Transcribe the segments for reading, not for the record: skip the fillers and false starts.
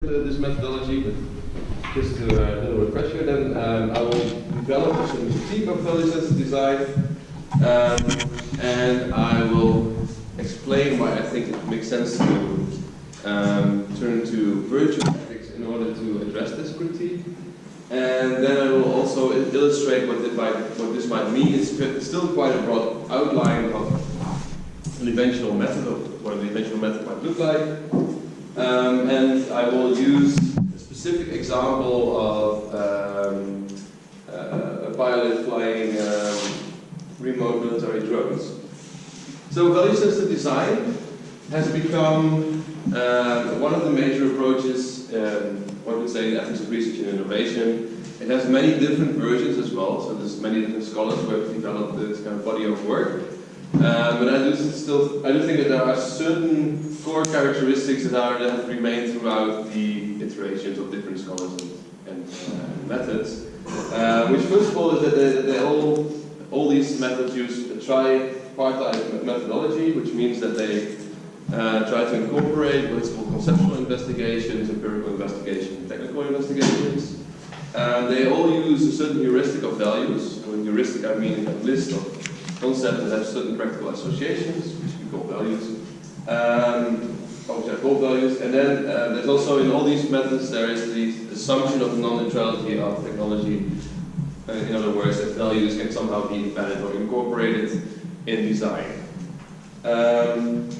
this methodology, but just to a little refresher, then I will develop some critique of value-sensitive design, and I will explain why I think it makes sense to turn to virtuous ethics in order to address this critique. And then I will also illustrate what this might mean. It's still quite a broad outline of an eventual method, of what the eventual method might look like. And I will use a specific example of a pilot flying remote military drones. So value-sensitive design has become one of the major approaches, one would say, in ethics of research and innovation. It has many different versions as well, so there's many different scholars who have developed this kind of body of work. But I do think that there are certain core characteristics that have remained throughout the iterations of different scholars and methods. Which first of all is that they all these methods use a tripartite methodology, which means that they try to incorporate what is called conceptual investigations, empirical investigation, and technical investigations. They all use a certain heuristic of values. With heuristic I mean a list of concepts that have certain practical associations, which we call values, which are called values. And then there's also in all these methods there is the assumption of non-neutrality of technology. In other words, that values can somehow be embedded or incorporated in design. And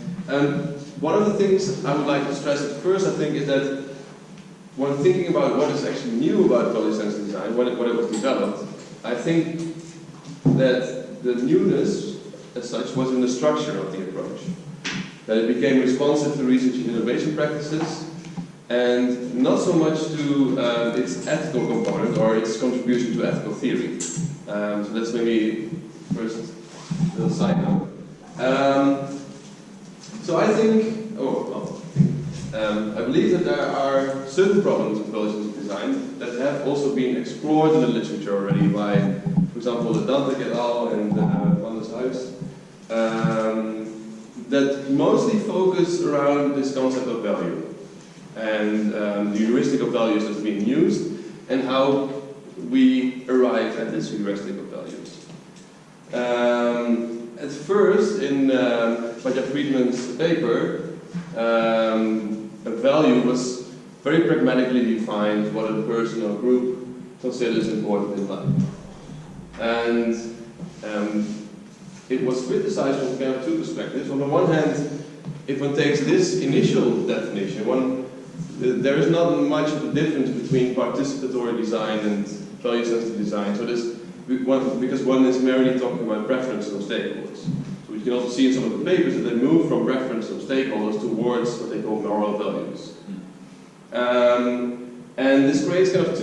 one of the things I would like to stress at first, I think, is that when thinking about what is actually new about value-sensitive design, when it was developed, I think that the newness, as such, was in the structure of the approach. That it became responsive to research and innovation practices, and not so much to its ethical component or its contribution to ethical theory. So that's maybe first a little side note. So I think, I believe that there are certain problems with value-sensitive design that have also been explored in the literature already by, for example, the Dante et al. And Van der Huis, that mostly focus around this concept of value and the heuristic of values that's being used and how we arrive at this heuristic of values. At first, in Bajaj Friedman's paper, a value was very pragmatically defined what a person or group considers important in life. And it was criticized from kind of two perspectives. On the one hand, if one takes this initial definition, there is not much of a difference between participatory design and value-sensitive design. So because one is merely talking about preferences of stakeholders. So we can also see in some of the papers that they move from preference of stakeholders towards what they call moral values. And this creates kind of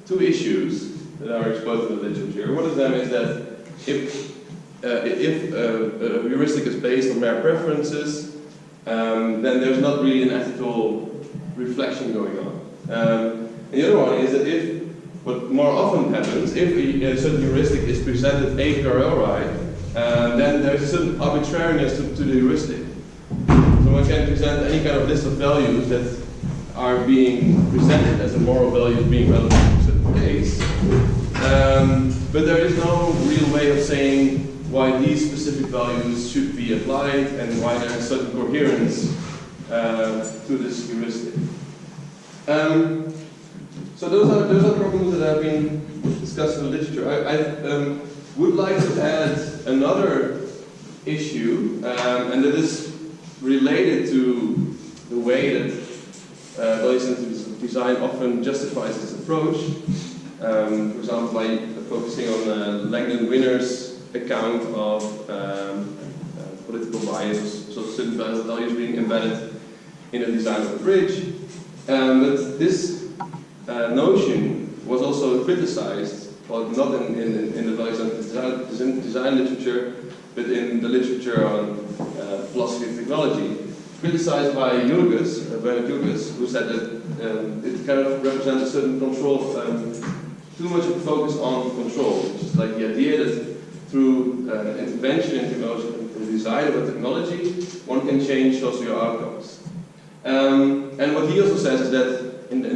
two issues that are exposed in the literature. One of them is that if a heuristic is based on mere preferences, then there's not really an ethical reflection going on. And the other one is that what more often happens, if a certain heuristic is presented a priori, then there's a certain arbitrariness to the heuristic. So one can present any kind of list of values that are being presented as a moral value being relevant to a certain case. But there is no real way of saying why these specific values should be applied and why there is certain coherence to this heuristic. So those are problems that have been discussed in the literature. I would like to add another issue, and that is related to the way that value-sensitive design often justifies its approach. For example, by focusing on Langdon Winner's account of political bias, so certain values being embedded in the design of a bridge. But this notion was also criticized, well, not in the value-sensitive design literature, but in the literature on philosophy of technology, criticized by Bernard Jürges, who said that it kind of represents a certain control, too much of a focus on control, which is like the idea that through intervention in technology, the design of a technology, one can change socio outcomes. And what he also says is that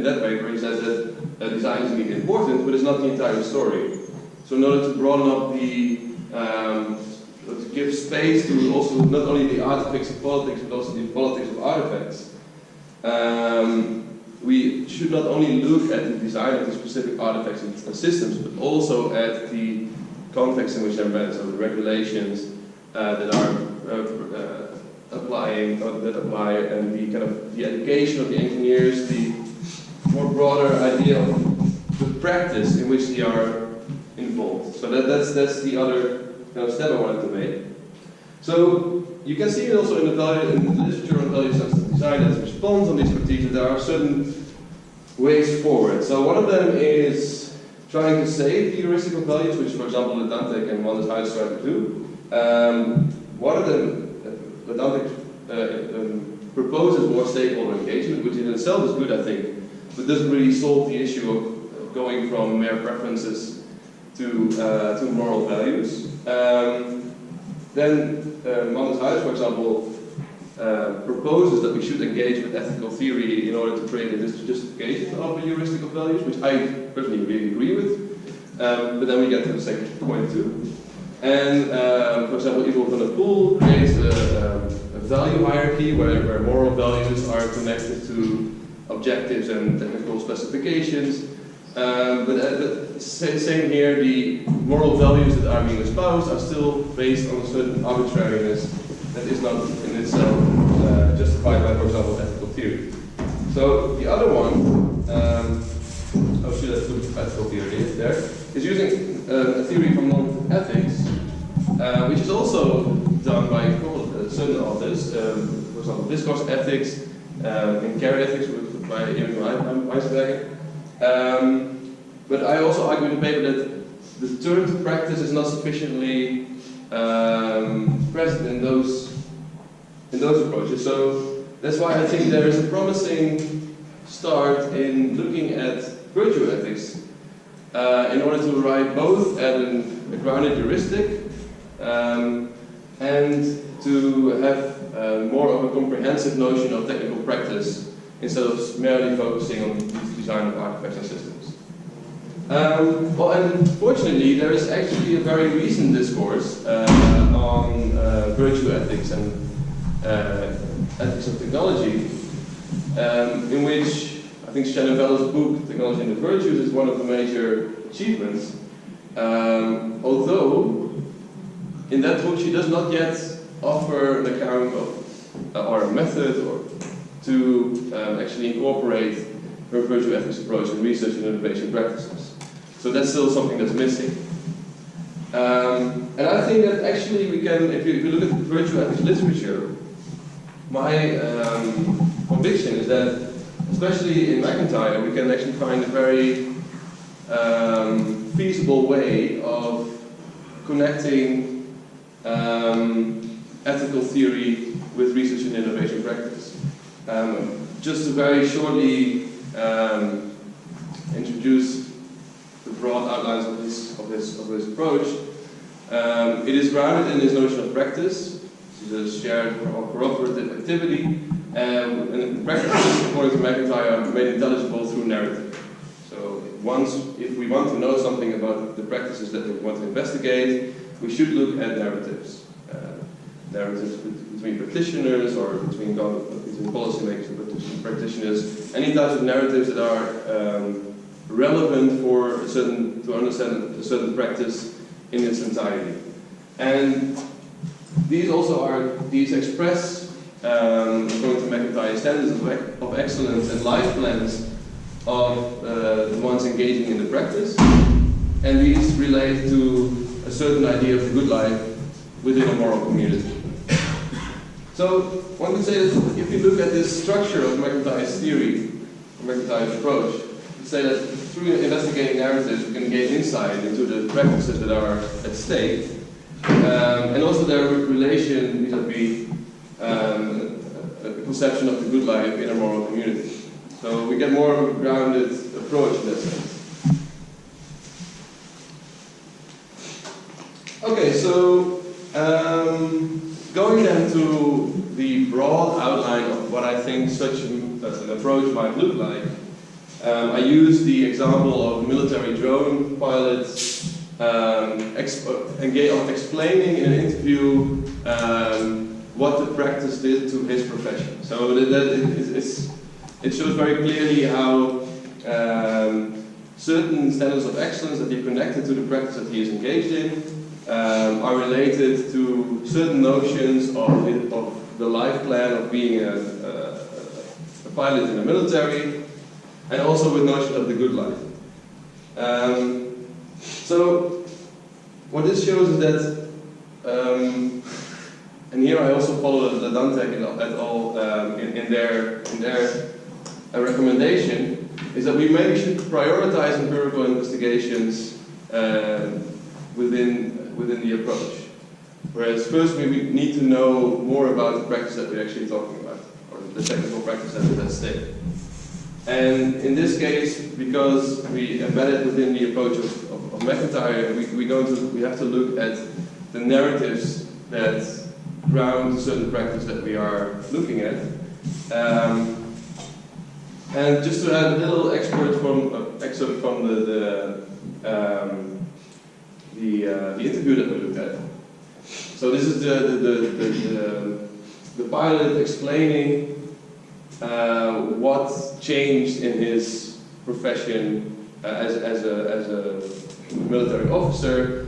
that paper, he says that design is indeed important, but it's not the entire story. So in order to broaden up to give space to also not only the artifacts of politics, but also the politics of artifacts, we should not only look at the design of the specific artifacts and systems, but also at the context in which they're embedded, so the regulations that are apply, and the kind of the education of the engineers, the more broader idea of the practice in which they are involved. So that's the other kind of step I wanted to make. So you can see it also in the literature on value-sensitive design that responds on these critiques that there are certain ways forward. So one of them is trying to save the heuristic of values, which, for example, Ledantec and Wessel try to do. One of them, Ledantec proposes more stakeholder engagement, which in itself is good, I think, but doesn't really solve the issue of going from mere preferences to moral values. Then Wessel, for example, proposes that we should engage with ethical theory in order to create a justification of a heuristic of values, which I personally really agree with. But then we get to the second point too. And for example, Ivo van der Poel creates a value hierarchy where moral values are connected to objectives and technical specifications. But same here, the moral values that are being espoused are still based on a certain arbitrariness that is not in itself justified by, for example, ethical theory. So the other one, oh, should I put ethical theory there, is using a theory from non-ethics, which is also done by certain authors, for example, discourse ethics and care ethics by Weinberger. But I also argue in the paper that the term to practice is not sufficiently present in those approaches. So that's why I think there is a promising start in looking at virtue ethics in order to arrive both at a grounded heuristic and to have more of a comprehensive notion of technical practice instead of merely focusing on the design of artifacts and systems. Well, and fortunately, there is actually a very recent discourse on virtue ethics and ethics of technology, in which I think Shannon Bellow's book, Technology and the Virtues, is one of the major achievements. Although, in that book, she does not yet offer an account of, or a method, or to actually incorporate her virtue ethics approach in research and innovation practices. So that's still something that's missing. And I think that actually we can, if you look at the virtue ethics literature, my conviction is that, especially in McIntyre, we can actually find a very feasible way of connecting ethical theory with research and innovation practice. Just to very shortly introduce the broad outlines of this approach, it is grounded in this notion of practice. This is a shared or cooperative activity, and practices, according to McIntyre, are made intelligible through narrative. So if we want to know something about the practices that we want to investigate, we should look at narratives. Narratives between practitioners or between policymakers and practitioners. Any types of narratives that are relevant for to understand a certain practice in its entirety. And these express, according to McIntyre, standards of excellence and life plans of the ones engaging in the practice, and these relate to a certain idea of the good life within a moral community. So one could say that if you look at this structure of McIntyre's theory, McIntyre's approach, you say that through investigating narratives we can gain insight into the practices that are at stake, and also their relation vis-a-vis a conception of the good life in a moral community. So we get more of a grounded approach in that sense. Okay, so going then to the broad outline of what I think such an approach might look like, I use the example of a military drone pilot explaining in an interview what the practice did to his profession. So it shows very clearly how certain standards of excellence that he connected to the practice that he is engaged in are related to certain notions of the life plan of being a pilot in the military, and also with notions of the good life. So what this shows is that, and here I also follow the Dantec et al. In their recommendation, is that we maybe should prioritize empirical investigations within the approach. Whereas first we need to know more about the practice that we're actually talking about, or the technical practice that is at stake. And in this case, because we embedded within the approach of McIntyre, we have to look at the narratives that ground a certain practice that we are looking at. And just to add a little excerpt from the interview that we looked at. So this is the pilot explaining what changed in his profession as a military officer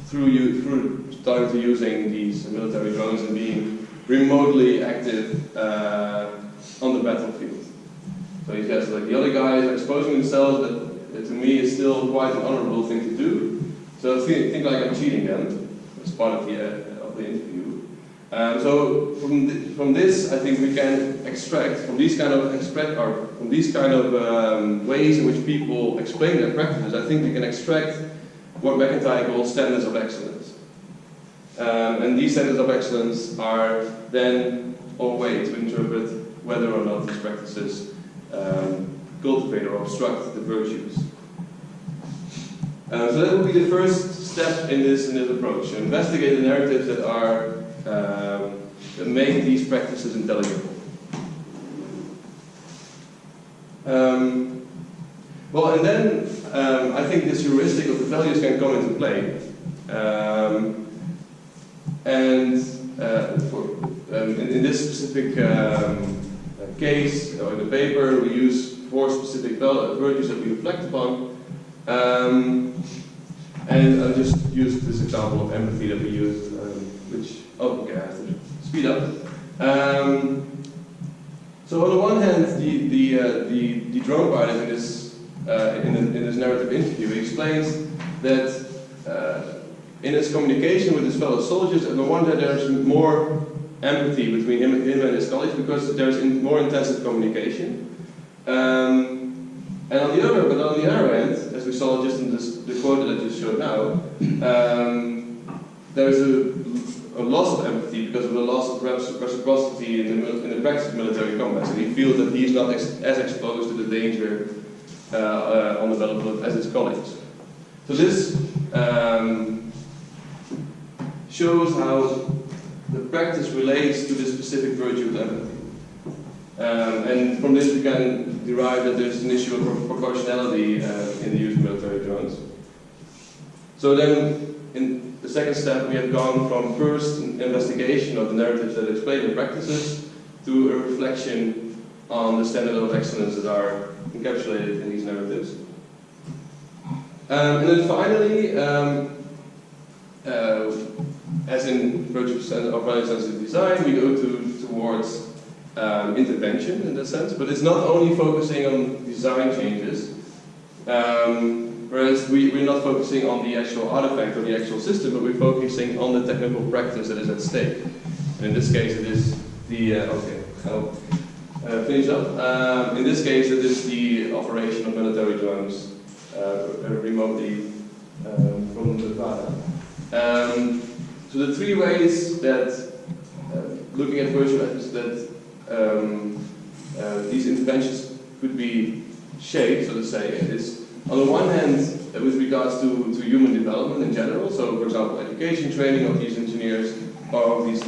through starting to using these military drones and being remotely active on the battlefield. So he says, like, the other guys are exposing themselves, that to me is still quite an honorable thing to do. So think like I'm cheating them. That's part of the interview. So from this, I think we can extract from these kind of ways in which people explain their practices. I think we can extract what McIntyre calls standards of excellence. And these standards of excellence are then a way to interpret whether or not these practices cultivate or obstruct the virtues. So that would be the first step in this approach: to investigate the narratives that are that make these practices intelligible. Well, and then I think this heuristic of the values can come into play. In this specific case, or in the paper, we use 4 specific virtues that we reflect upon. And I'll just use this example of empathy that we used, okay, I have to speed up. So on the one hand, the drone pilot in this narrative interview, he explains that in his communication with his fellow soldiers, on the one hand there's more empathy between him and his colleagues because there's more intensive communication. And on the other end, as we saw just in the quote that I just showed now, there's a loss of empathy because of the loss of reciprocity in the practice of military combat. So he feels that he's not as exposed to the danger on the battlefield as his colleagues. So this shows how the practice relates to the specific virtue of empathy. And from this we can derive that there's an issue of proportionality in the use of military drones. So then, in the second step, we have gone from first an investigation of the narratives that explain the practices to a reflection on the standard of excellence that are encapsulated in these narratives. And then finally, as in Virtuous or value-sensitive design, we go towards intervention in that sense, but it's not only focusing on design changes, whereas we're not focusing on the actual artifact or the actual system, but we're focusing on the technical practice that is at stake. And in this case it is the, I'll finish up. In this case it is the operation of military drones remotely from Nevada. So the 3 ways that, looking at virtual ethics, that these interventions could be shaped, so to say, is on the one hand with regards to human development in general, so for example education, training of these engineers or of these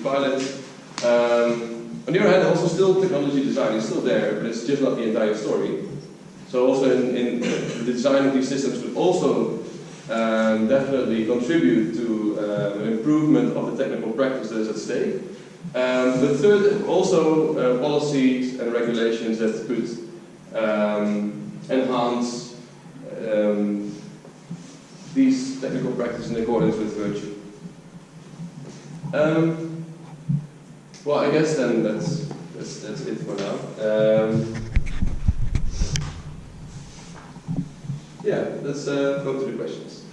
pilots. On the other hand, also still technology design is still there, but it's just not the entire story. So also in the design of these systems would also definitely contribute to improvement of the technical practice that is at stake. But third, also policies and regulations that could enhance these technical practices in accordance with virtue. Well, I guess then that's it for now. Yeah, let's go to the questions.